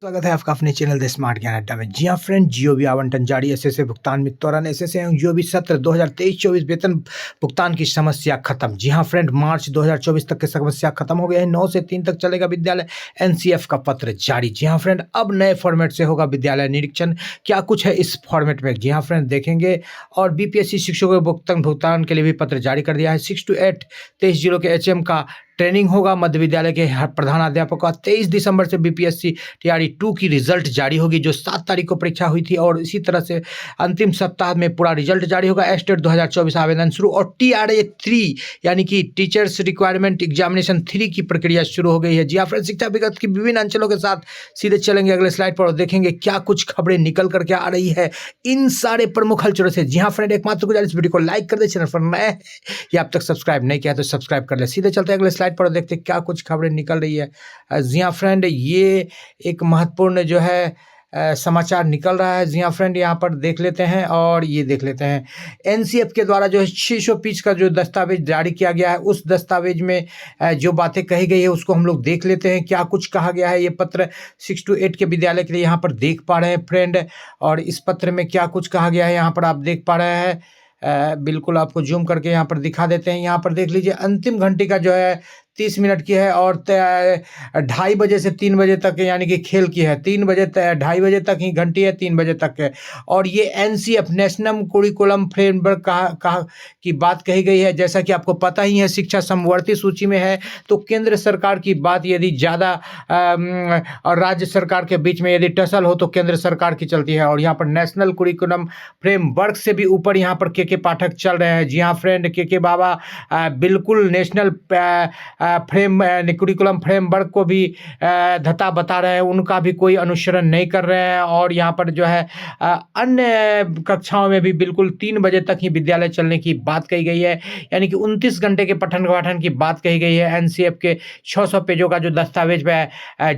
स्वागत है आपका अपने चैनल द स्मार्ट ज्ञान अड्डा में। जी हाँ फ्रेंड, जियो भी आवंटन जारी, एसएसए भुगतान में त्वरण, एसएसए एवं जियो भी सत्र 2023-24 वेतन भुगतान की समस्या खत्म। जी हाँ फ्रेंड, मार्च 2024 तक की समस्या खत्म हो गया है। 9 से 3 तक चलेगा विद्यालय एनसीएफ का पत्र जारी। जी हाँ फ्रेंड, अब नए फॉर्मेट से होगा विद्यालय निरीक्षण। क्या कुछ है इस फॉर्मेट में, जी हाँ फ्रेंड देखेंगे। और बीपीएससी शिक्षकों के भुगतान के लिए भी पत्र जारी कर दिया है। 6 to 8 23 जिलों के एचएम का ट्रेनिंग होगा। मध्य विद्यालय के हर प्रधानाध्यापक का 23 दिसंबर से बीपीएससी टीआरई 2 की रिजल्ट जारी होगी, जो 7 तारीख को परीक्षा हुई थी। और इसी तरह से अंतिम सप्ताह में पूरा रिजल्ट जारी होगा। एस्टेट 2024 आवेदन शुरू, और टीआरई 3 यानी कि टीचर्स रिक्वायरमेंट एग्जामिनेशन 3 की प्रक्रिया शुरू हो गई है। जी हाँ फ्रेंड, शिक्षा विगत की विभिन्न अंचलों के साथ सीधे चलेंगे अगले स्लाइड पर और देखेंगे क्या कुछ खबरें निकल करके आ रही है इन सारे प्रमुख हलचलों से। जी हाँ फ्रेंड, एकमात्र गुजारिश, वीडियो को लाइक कर दे, चैनल पर नए हैं या अब तक सब्सक्राइब नहीं किया तो सब्सक्राइब कर ले। सीधे चलते हैं अगले स्लाइड पर और देखते हैं क्या कुछ खबरें निकल रही है। जी हाँ फ्रेंड, ये एक महत्वपूर्ण जो है समाचार निकल रहा है। जी हाँ फ्रेंड, यहाँ पर देख लेते हैं और ये देख लेते हैं। एनसीएफ के द्वारा जो है 600 पेज का जो दस्तावेज जारी किया गया है, उस दस्तावेज में जो बातें कही गई है उसको हम लोग देख लेते हैं। क्या कुछ कहा गया है, ये पत्र 6 to 8 के विद्यालय के लिए यहाँ पर देख पा रहे हैं फ्रेंड। और इस पत्र में क्या कुछ कहा गया है यहाँ पर आप देख पा रहे हैं। बिल्कुल आपको जूम करके यहाँ पर दिखा देते हैं। यहाँ पर देख लीजिए, अंतिम घंटी का जो है 30 मिनट की है और 2:30 बजे से 3 बजे तक यानी कि खेल की है। 3 बजे 2:30 बजे तक ही घंटी है, 3 बजे तक है। और ये एनसीएफ नेशनल कुरिकुलम फ्रेमवर्क कहा की बात कही गई है। जैसा कि आपको पता ही है, शिक्षा समवर्ती सूची में है तो केंद्र सरकार की बात यदि ज़्यादा और राज्य सरकार के बीच में यदि टसल हो तो केंद्र सरकार की चलती है। और यहाँ पर नेशनल कुरिकुलम फ्रेमवर्क से भी ऊपर यहाँ पर के पाठक चल रहे हैं। जी हाँ फ्रेंड, के बाबा बिल्कुल नेशनल कुरिकुलम फ्रेमवर्क को भी धता बता रहे हैं, उनका भी कोई अनुसरण नहीं कर रहे हैं। और यहाँ पर जो है अन्य कक्षाओं में भी बिल्कुल 3 बजे तक ही विद्यालय चलने की बात कही गई है, यानी कि 29 घंटे के पठन पाठन की बात कही गई है। एनसीएफ के 600 पेजों का जो दस्तावेज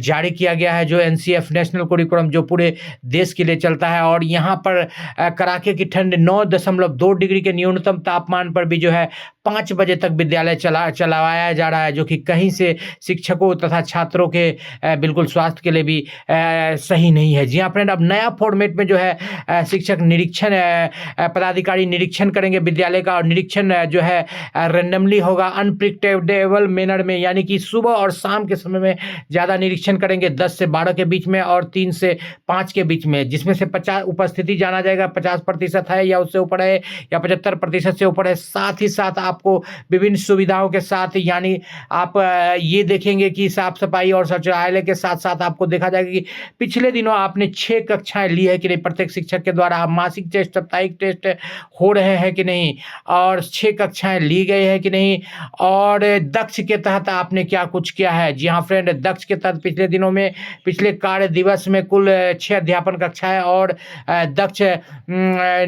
जारी किया गया है, जो एनसीएफ नेशनल कुरिकुलम जो पूरे देश के लिए चलता है। और यहाँ पर कड़ाके की ठंड 9.2 डिग्री के न्यूनतम तापमान पर भी जो है 5 बजे तक विद्यालय चलाया जा रहा है, जो कि कहीं से शिक्षकों तथा छात्रों के बिल्कुल स्वास्थ्य के लिए भी सही नहीं है। जी हाँ फ्रेंड, अब नया फॉर्मेट में जो है शिक्षक निरीक्षण पदाधिकारी निरीक्षण करेंगे विद्यालय का। और निरीक्षण जो है रेंडमली होगा, अनप्रिडिक्टेबल मैनर में, यानी कि सुबह और शाम के समय में ज़्यादा निरीक्षण करेंगे, 10 से 12 के बीच में और 3 से 5 के बीच में, जिसमें से 50 उपस्थिति जाना जाएगा 50% है या उससे ऊपर है या 75% से ऊपर है। साथ ही साथ आपको विभिन्न सुविधाओं के साथ, यानी आप ये देखेंगे कि साफ सफाई और शौचालय के साथ साथ आपको देखा जाएगा कि पिछले दिनों आपने 6 कक्षाएं ली है कि नहीं, प्रत्येक शिक्षक के द्वारा मासिक टेस्ट साप्ताहिक टेस्ट हो रहे हैं कि नहीं, और 6 कक्षाएं ली गई है कि नहीं, और दक्ष के तहत आपने क्या कुछ किया है। जी हाँ फ्रेंड, दक्ष के तहत पिछले दिनों में, पिछले कार्य दिवस में कुल 6 अध्यापन कक्षाएं और दक्ष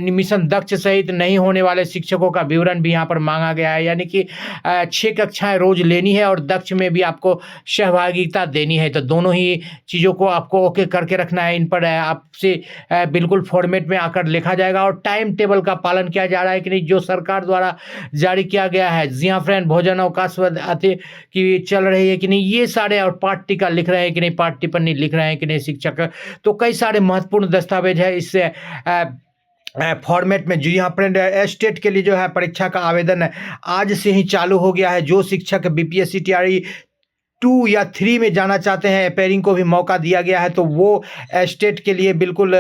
मिशन दक्ष सहित नहीं होने वाले शिक्षकों का विवरण भी यहाँ पर मांगा गया है, यानी कि 6 कक्षाएं रोज लेनी है और दक्ष में भी आपको सहभागिता देनी है। तो दोनों ही चीज़ों को आपको ओके करके रखना है। इन पर आपसे बिल्कुल फॉर्मेट में आकर लिखा जाएगा। और टाइम टेबल का पालन किया जा रहा है कि नहीं, जो सरकार द्वारा जारी किया गया है। जी हाँ फ्रेंड, भोजन अवकाश की चल रही है कि नहीं, ये सारे, और पाठ टीका लिख रहे हैं कि नहीं, पाठ टिप्पणी लिख रहे हैं कि नहीं शिक्षक। तो कई सारे महत्वपूर्ण दस्तावेज है इससे फॉर्मेट में। जी हाँ फ्रेंड, स्टेट के लिए जो है परीक्षा का आवेदन आज से ही चालू हो गया है। जो शिक्षक बीपीएससी टीआरई 2 या 3 में जाना चाहते हैं, अपेयरिंग को भी मौका दिया गया है, तो वो स्टेट के लिए बिल्कुल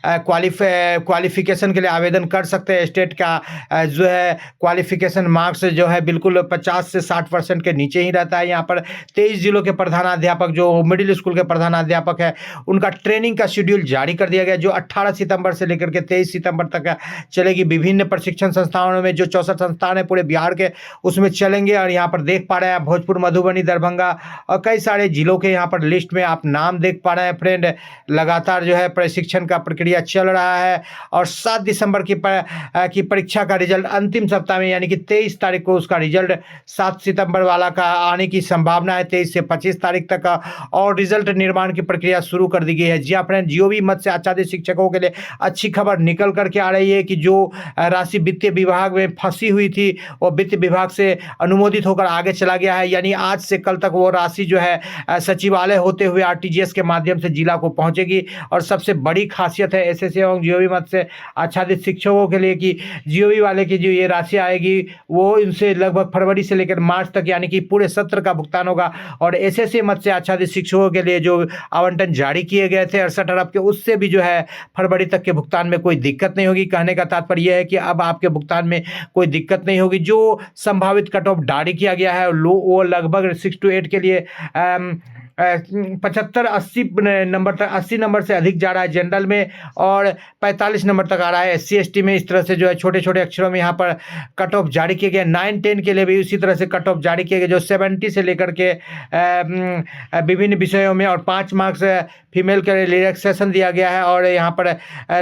क्वालिफिकेशन के लिए आवेदन कर सकते हैं। स्टेट का जो है क्वालिफिकेशन मार्क्स जो है बिल्कुल 50 से 60% के नीचे ही रहता है। यहाँ पर 23 जिलों के प्रधानाध्यापक, जो मिडिल स्कूल के प्रधानाध्यापक है, उनका ट्रेनिंग का शेड्यूल जारी कर दिया गया, जो 18 सितंबर से लेकर के 23 सितंबर तक चलेगी। विभिन्न प्रशिक्षण संस्थानों में, जो 64 संस्थान है पूरे बिहार के, उसमें चलेंगे। और यहाँ पर देख पा रहे हैं भोजपुर, मधुबनी, दरभंगा और कई सारे जिलों के यहाँ पर लिस्ट में आप नाम देख पा रहे हैं फ्रेंड। लगातार जो है प्रशिक्षण का प्रक्रिया चल रहा है। और 7 दिसंबर की परीक्षा का रिजल्ट अंतिम सप्ताह में, यानी कि 23 तारीख को उसका रिजल्ट 7 सितंबर वाला का आने की संभावना है, 23 से 25 तारीख तक का। और रिजल्ट निर्माण की प्रक्रिया शुरू कर दी गई है। जी हाँ फ्रेंड, जियो भी मत से आचार्य शिक्षकों के लिए अच्छी खबर निकल करके आ रही है कि जो राशि वित्तीय विभाग में फंसी हुई थी, वो वित्त विभाग से अनुमोदित होकर आगे चला गया है, यानी आज से कल तक वो राशि जो है सचिवालय होते हुए आरटीजीएस के माध्यम से जिला को पहुंचेगी। और सबसे बड़ी खासियत है एसएससी एवं जीओबी मद से आच्छादित शिक्षकों के लिए कि जीओबी वाले की जो ये राशि आएगी वो इनसे लगभग फरवरी से लेकर मार्च तक यानी कि पूरे सत्र का भुगतान होगा। और एसएससी मद से आच्छादित शिक्षकों के लिए जो आवंटन जारी किए गए थे 68 अरब के, उससे भी जो है फरवरी तक के भुगतान में कोई दिक्कत नहीं होगी। कहने का तात्पर्य यह है कि अब आपके भुगतान में कोई दिक्कत नहीं होगी। जो संभावित कट ऑफ जारी किया गया है वो लगभग 6 to 8 के लिए 75-80 नंबर तक, 80 नंबर से अधिक जा रहा है जनरल में और 45 नंबर तक आ रहा है एससी एसटी में। इस तरह से जो है छोटे छोटे अक्षरों में यहाँ पर कट ऑफ जारी किए गए। 9-10 के लिए भी उसी तरह से कट ऑफ जारी किए गए, जो 70 से लेकर के विभिन्न विषयों में, और 5 मार्क्स फीमेल के लिए रिलैक्सेशन दिया गया है। और यहाँ पर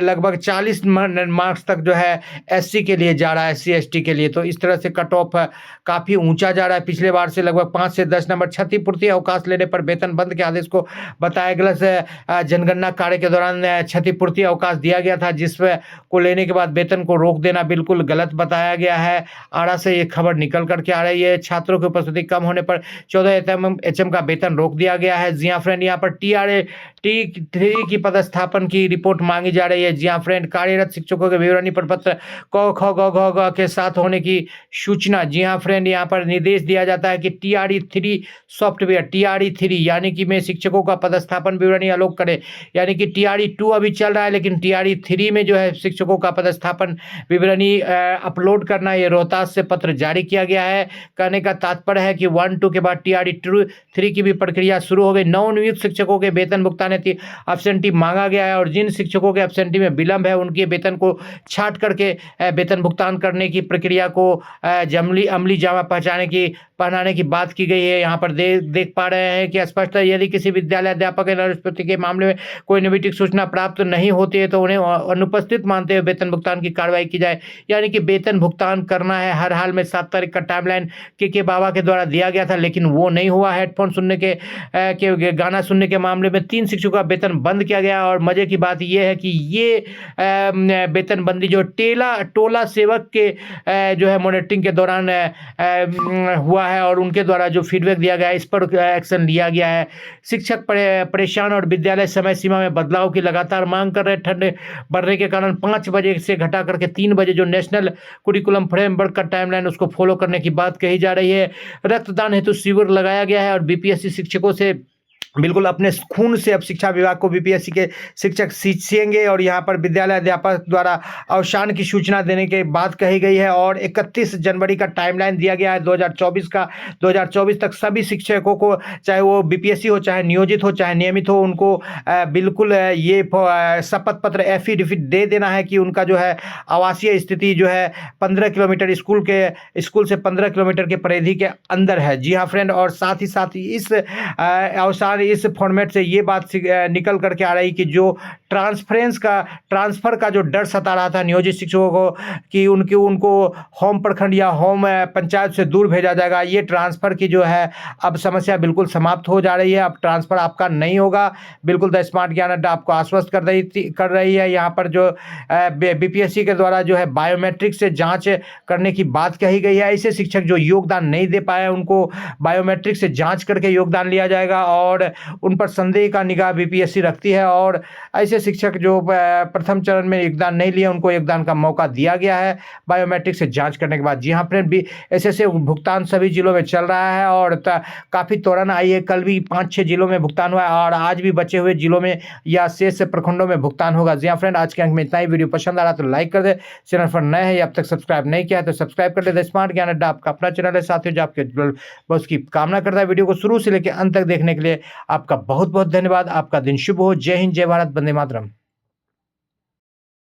लगभग 40 मार्क्स तक जो है एससी के लिए जा रहा है, एससी एसटी के लिए। तो इस तरह से कट ऑफ काफ़ी ऊंचा जा रहा है। पिछले बार से लगभग 5 से 10 नंबर। क्षतिपूर्ति अवकाश लेने पर वेतन बंद के आदेश को बताया गया। जनगणना कार्य के दौरान क्षतिपूर्ति अवकाश दिया गया था, जिस को लेने के बाद वेतन को रोक देना बिल्कुल गलत बताया गया है। आरा से ये खबर निकल करके आ रही है। छात्रों की उपस्थिति कम होने पर 14 एचएम का वेतन रोक दिया गया है। जी हाँ फ्रेंड, यहाँ पर T3 की पदस्थापन की रिपोर्ट मांगी जा रही है। जी हाँ फ्रेंड, कार्यरत शिक्षकों के विवरणी प्रपत्र क ख ग घ ग के साथ होने की सूचना। जी हाँ फ्रेंड, यहाँ पर निर्देश दिया जाता है कि TRE3 सॉफ्टवेयर, TRE3 यानी कि में शिक्षकों का पदस्थापन विवरणी अलोक करें। यानी कि TRE2 अभी चल रहा है, लेकिन TRE3 में जो है शिक्षकों का पदस्थापन विवरणी अपलोड करना, ये रोहतास से पत्र जारी किया गया है। कहने का तात्पर्य है कि 1-2 के बाद TRE3 की भी प्रक्रिया शुरू हो गई। नवनियुक्त शिक्षकों के वेतन भुगतान एब्सेंटी मांगा गया है, और जिन शिक्षकों के एब्सेंटी में विलंब है उनके वेतन को छांट करके वेतन भुगतान करने की प्रक्रिया को अमली जामा पहनाने की बात की गई है। यहाँ पर देख पा रहे हैं कि स्पष्ट है, यदि किसी विद्यालय अध्यापक के अनुपस्थिति के मामले में कोई निविटिक सूचना प्राप्त नहीं होती है तो उन्हें अनुपस्थित मानते हुए वेतन भुगतान की कार्रवाई की जाए। यानी कि वेतन भुगतान करना है हर हाल में। 7 तारीख का टाइमलाइन के बाबा के द्वारा दिया गया था, लेकिन वो नहीं हुआ। हेडफोन सुनने के गाना सुनने के मामले में 3 शिक्षकों का वेतन बंद किया गया। और मजे की बात यह है कि ये वेतन बंदी जो टोला सेवक के जो है मॉनिटरिंग के दौरान हुआ है, और उनके द्वारा जो फीडबैक दिया गया है, इस पर एक्शन लिया गया है। शिक्षक परेशान और विद्यालय समय सीमा में बदलाव की लगातार मांग कर रहे। ठंड बढ़ने के कारण 5 बजे से घटा करके 3 बजे जो नेशनल कुरिकुलम फ्रेमवर्क का टाइमलाइन उसको फॉलो करने की बात कही जा रही है। रक्तदान हेतु शिविर लगाया गया है, और बीपीएससी शिक्षकों से बिल्कुल अपने खून से अब शिक्षा विभाग को बीपीएससी के शिक्षक सींचेंगे। और यहाँ पर विद्यालय अध्यापक द्वारा अवसान की सूचना देने के बात कही गई है। और 31 जनवरी का टाइमलाइन दिया गया है 2024 का। 2024 तक सभी शिक्षकों को, चाहे वो बीपीएससी हो, चाहे नियोजित हो, चाहे नियमित हो, उनको बिल्कुल ये शपथ पत्र एफिडेविट दे देना है कि उनका जो है आवासीय स्थिति जो है 15 किलोमीटर स्कूल से 15 किलोमीटर के परिधि के अंदर है। जी हाँ फ्रेंड, और साथ ही इस अवसान इस फॉर्मेट से ये बात निकल करके आ रही कि जो ट्रांसफर का जो डर सता रहा था नियोजित शिक्षकों को कि उनको होम प्रखंड या होम पंचायत से दूर भेजा जाएगा, ये ट्रांसफर की जो है अब समस्या बिल्कुल समाप्त हो जा रही है। अब ट्रांसफर आपका नहीं होगा। बिल्कुल द स्मार्ट ज्ञान अड्डा आपको आश्वस्त कर रही है। यहाँ पर जो बीपीएससी के द्वारा जो है बायोमेट्रिक से जाँच करने की बात कही गई है। ऐसे शिक्षक जो योगदान नहीं दे पाए उनको बायोमेट्रिक से जाँच करके योगदान लिया जाएगा, और उन पर संदेह का निगाह बीपीएससी रखती है। और ऐसे शिक्षक जो प्रथम चरण में योगदान नहीं लिए उनको योगदान का मौका दिया गया है बायोमेट्रिक से जांच करने के बाद। जी हाँ फ्रेंड, ऐसे भुगतान सभी जिलों में चल रहा है, और काफ़ी त्वरण आई है। कल भी 5-6 जिलों में भुगतान हुआ है, और आज भी बचे हुए जिलों में या शेष प्रखंडों में भुगतान होगा। जी हाँ फ्रेंड, आज के अंक में इतना ही। वीडियो पसंद आ रहा तो लाइक कर दे। चैनल पर नए हैं या अब तक सब्सक्राइब नहीं किया है तो सब्सक्राइब कर ले। स्मार्ट ज्ञान अड्डा आपका अपना चैनल है, साथियों जो आपके बस की कामना करता है। वीडियो को शुरू से लेकर अंत तक देखने के लिए आपका बहुत बहुत धन्यवाद। आपका दिन शुभ हो। जय हिंद, जय भारत, वंदे मातरम।